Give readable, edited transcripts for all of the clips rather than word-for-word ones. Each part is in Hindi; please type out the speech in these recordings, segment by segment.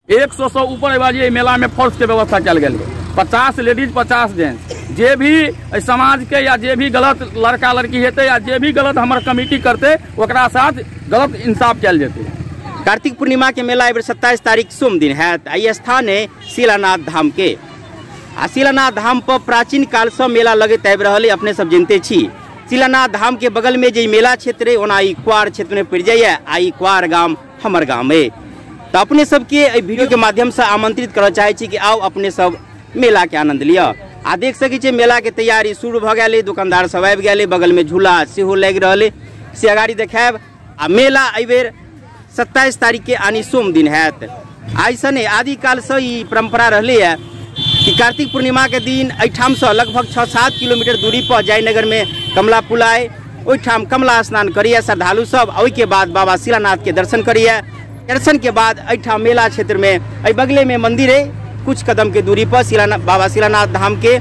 100 से ऊपर बाजी मेला में फोर्स के व्यवस्था कल गई। 50 लेडीज 50 जेंट्स, जे भी समाज के या जे भी गलत लड़का लड़की हेते या जे भी गलत हमारे कमेटी करते ओकरा साथ गलत इंसाफ कल जेते। कार्तिक पूर्णिमा के मेला 27 तारीख सोम दिन है। यह स्थान है शिलानाथ धाम के। शिलानाथ धाम पर प्राचीन काल से मेला लगत आबि रहल, अपने सब जानते छी। शिलानाथ धाम के बगल में जो मेला क्षेत्र है ओना क्वार क्षेत्र में पड़ जाइए। आई क्वार गांव हमर गांव है। तो अपने सबके वीडियो के माध्यम से आमंत्रित करना चाहे छी कि आओ अपने सब मेला के आनंद लिया। आ देख सके छे मेला के तैयारी शुरू भ गए, दुकानदार सब आबि गए, बगल में झूला सेहो लग रहा से अगाड़ी देखाब। आ मेला एहि बेर 27 तारीख के आनी सोम दिन हैत। ऐसने आदिकाल से ई परंपरा रही है कि कार्तिक पूर्णिमा के दिन एठाम से लगभग 6-7 किलोमीटर दूरी पर जयनगर में कमला पुल आए, ओठाम कमला स्नान करिए श्रद्धालु सब। के बाद बाबा शिलानाथ के दर्शन करिए। दर्शन के बाद एठाम मेला क्षेत्र में बगले में मंदिर है, कुछ कदम के दूरी पर बाबा शिलानाथ धाम के।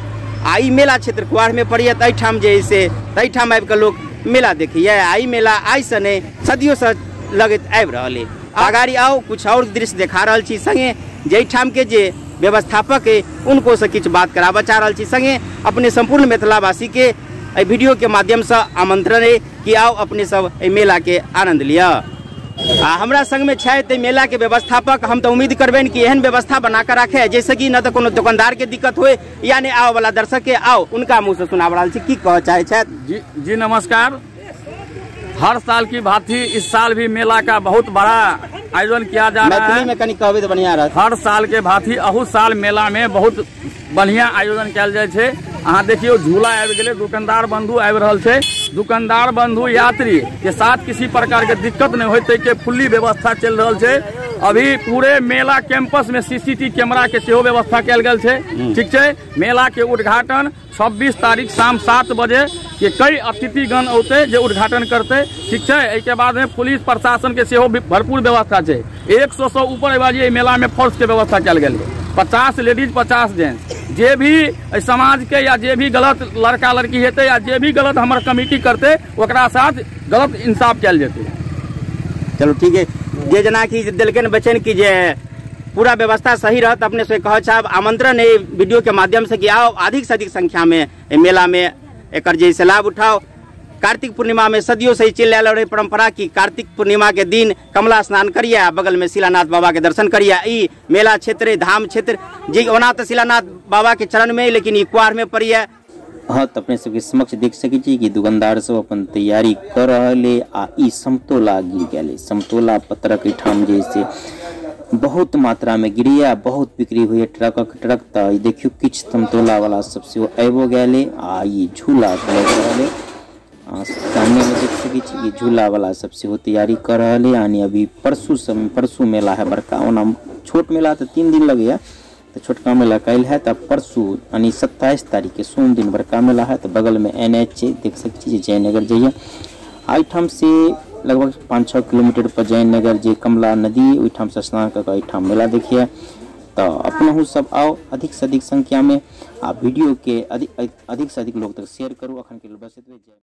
आई मेला क्षेत्र कुआर में पड़िए। एठाम जैसे एठाम आबि के लोग मेला देखिए। आई मेला आई सने सदियों से लगत आबि रहा। आगाड़ी आओ कुछ और दृश्य देखा रहा छी। संगे जैठाम के जे व्यवस्थापक है उनको से कुछ बात कराबा चाह रहा छी। संगे अपने संपूर्ण मिथिलावासी के वीडियो के माध्यम से आमंत्रण है कि आओ अपने सब मेला के आनंद लिया। हमरा संग में छे मेला के व्यवस्थापक। हम तो उम्मीद करबेन कि एहन व्यवस्था बना कर रखे जैसे कि न तो कोनो दुकानदार के दिक्कत होए या ने आओ वाला दर्शक के आओ उनका मुंह से सुना रहा की कह चाहे छे। जी नमस्कार। हर साल की भांति इस साल भी मेला का बहुत बड़ा आयोजन किया जा रहा है। में कनी कहबे तो बढ़िया रहत। हर साल के भांति अहू साल मेला में बहुत बढ़िया आयोजन कल जाए छे। अहाँ देखियो झूला आबि गेले, दुकानदार बंधु आबि रहल छे। दुकानदार बंधु यात्री के साथ किसी प्रकार के दिक्कत नहीं होते के फुल्ली व्यवस्था चल रहा है। अभी पूरे मेला कैंपस में सीसीटीवी कैमरा के सेहो व्यवस्था कल गल छे। ठीक है। मेला के उद्घाटन 26 तारीख शाम 7 बजे के कई अतिथिगण औते जो उद्घाटन करते। ठीक है। एक बाद में पुलिस प्रशासन के सेहो भरपूर व्यवस्था है। 100 से ऊपर बाजी मेला में फोर्स के व्यवस्था कल गई। 50 लेडीज 50 जेंट्स, जे भी समाज के या जे भी गलत लड़का लड़की हेते या जे भी गलत हमारे कमेटी करते ओकरा साथ गलत इंसाफ कल जेते। चलो ठीक है। जे जना की दिलकन बचन की जे पूरा व्यवस्था सही रहत अपने से कह छाब आमंत्रण है वीडियो के माध्यम से कि आओ अधिक से अधिक संख्या में मेला में एक जैसे लाभ उठाओ। कार्तिक पूर्णिमा में सदियों से चल रही परंपरा की कार्तिक पूर्णिमा के दिन कमला स्नान करिए, बगल में शिलानाथ बाबा के दर्शन करिए। ई मेला क्षेत्र धाम क्षेत्र जी ओना तो शिलानाथ बाबा के चरण में लेकिन ई कुआर में पड़िए। हाँ तो अपने सबके समक्ष देख सके छी कि दुकानदार सब अपन तैयारी कर रहे। आ ई समतोला गिर गए। समतोला पत्रक ठाम जैसे बहुत मात्रा में गिरिया, बहुत बिक्री हुई ट्रक तो देखियो किछ समतोला वाला सबसे आबो गए। आ ये झूला लग रहा सामने में देख सके छी झूला वाला सबसे हो तैयारी कर रहे। यानी अभी परसू मेला है बड़का। ओना छोट मेला तो 3 दिन लगे, तो छोटका मेला कल है। तब परसू यानी 27 तारीख के सोम दिन बड़का मेला है। तो बगल में NH देख सकते छी जयनगर जाइए। एठाम से लगभग 5-6 किलोमीटर पर जयनगर जे कमला नदी ओठाम से स्नान करके एठाम मेला देखिए। तो अपना सब आओ अधिक से अधिक संख्या में। आ वीडियो के अधिक से अधिक लोग तक शेयर करूँ। अखन के लिए बस इतने।